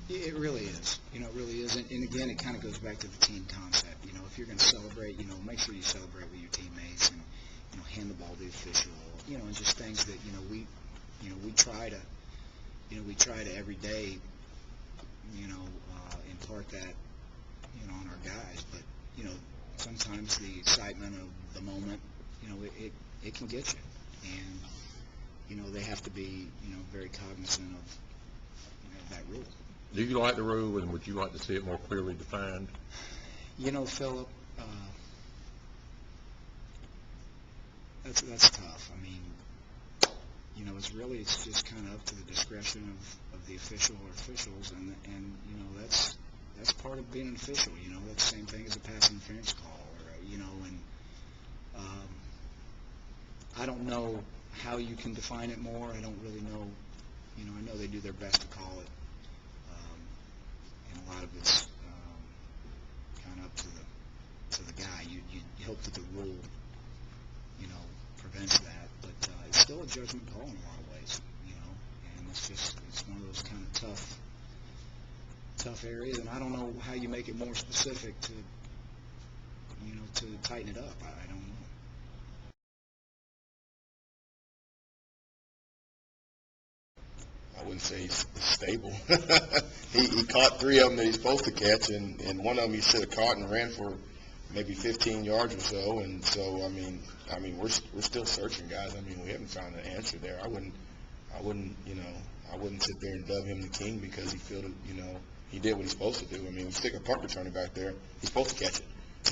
It really is. It really is. And again, it kind of goes back to the team concept. If you're going to celebrate, make sure you celebrate with your teammates and, hand the ball to the official, and just things that, we try to, we try to every day, impart that, on our guys. But, sometimes the excitement of the moment, it can get you. And, they have to be, very cognizant of, that rule. Do you like the rule, and would you like to see it more clearly defined? Philip, that's tough. I mean, it's just kind of up to the discretion of the official or officials, and that's part of being an official. That's the same thing as a pass interference call, or and I don't know how you can define it more. I don't really know. I know they do their best to call it. And a lot of it's kind of up to the guy. You hope that the rule, prevents that, but it's still a judgment call in a lot of ways, and it's one of those kind of tough areas, and I don't know how you make it more specific to, to tighten it up. I don't know. I wouldn't say he's stable. He caught 3 of them that he's supposed to catch, and one of them he should have caught and ran for maybe 15 yards or so. And so, I mean, we're still searching, guys. I mean, we haven't found an answer there. I wouldn't sit there and dub him the king because he feel that, he did what he's supposed to do. I mean, we stick a punt returner back there, he's supposed to catch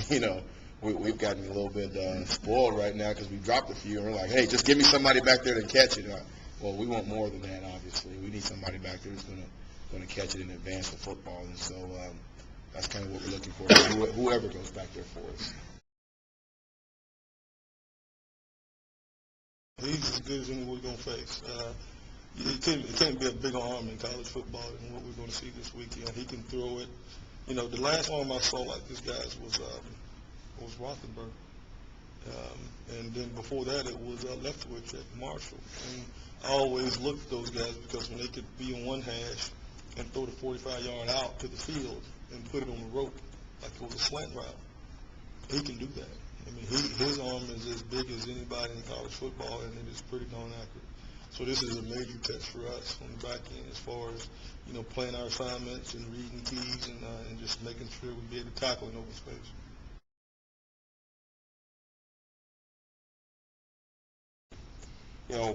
it. We've gotten a little bit spoiled right now because we dropped a few, and we're like, hey, just give me somebody back there to catch it. Well, we want more than that, obviously. We need somebody back there who's going to catch it and advance the football. And so that's kind of what we're looking for, whoever goes back there for us. He's as good as anyone we're going to face. It can't be a bigger arm in college football than what we're going to see this weekend. He can throw it. The last arm I saw like this guy's was Rothenberg. And then before that, it was Leftwich at Marshall. And I always look at those guys because when they could be in one hash and throw the 45-yard out to the field and put it on the rope like it was a slant route, he can do that. I mean, his arm is as big as anybody in college football, and it is pretty darn accurate. So this is a major test for us on the back end as far as, playing our assignments and reading keys and just making sure we be able to tackle in open space.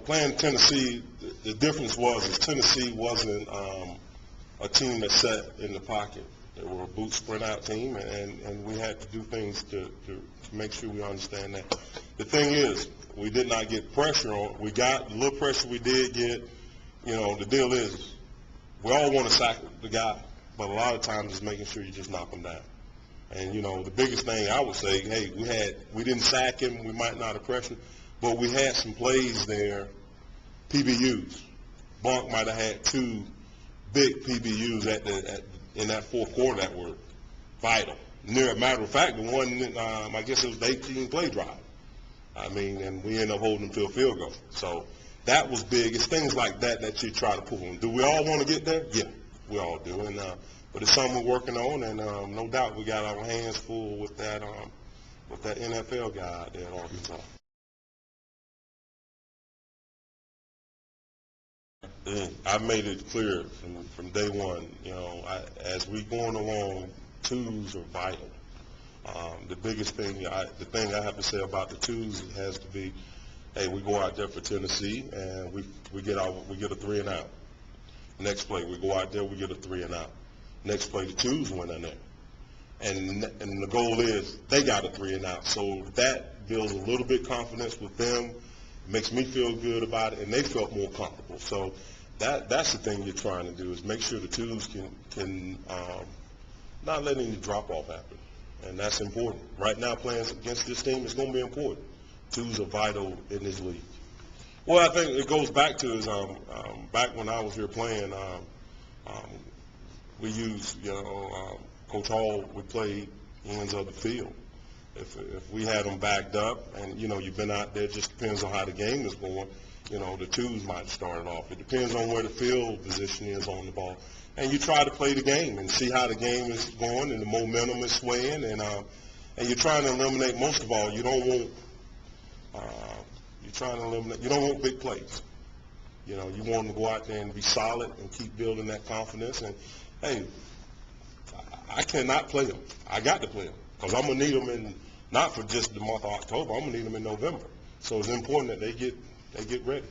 Playing Tennessee, the difference was Tennessee wasn't a team that sat in the pocket. They were a boot sprint out team, and we had to do things to make sure we understand that. The thing is, we did not get pressure on. We got the little pressure we did get. The deal is, we all want to sack the guy, but a lot of times it's making sure you just knock him down. And the biggest thing I would say, hey, we didn't sack him. We might not have pressured. But we had some plays there, PBUs. Bonk might have had 2 big PBUs in that fourth quarter that were vital. Matter of fact, the one, I guess it was the 18-play drive. I mean, and we ended up holding them to a field goal. So that was big. It's things like that you try to pull them. Do we all want to get there? Yeah, we all do. And but it's something we're working on, and no doubt we got our hands full with that NFL guy out there at Arkansas. I've made it clear from day one, as we going along, twos are vital. The biggest thing, the thing I have to say about the twos has to be, hey, we go out there for Tennessee and we get a 3 and out. Next play, we go out there, we get a 3 and out. Next play, the twos went in there. And the goal is they got a 3 and out. So that builds a little bit confidence with them, makes me feel good about it, and they felt more comfortable. So that's the thing you're trying to do, is make sure the twos can not let any drop-off happen. And that's important. Right now, playing against this team is going to be important. Twos are vital in this league. Well, I think it goes back to back when I was here playing, we used, Coach Hall would play ends of the field. If we had them backed up and, you've been out there, it just depends on how the game is going, the twos might start it off. It depends on where the field position is on the ball. and you try to play the game and see how the game is going and the momentum is swaying, and you're trying to eliminate, most of all, you don't want big plays. You know, you want them to go out there and be solid and keep building that confidence. And, hey, I cannot play them. I got to play them because I'm going to need them not for just the month of October. I'm going to need them in November. So it's important that they get ready.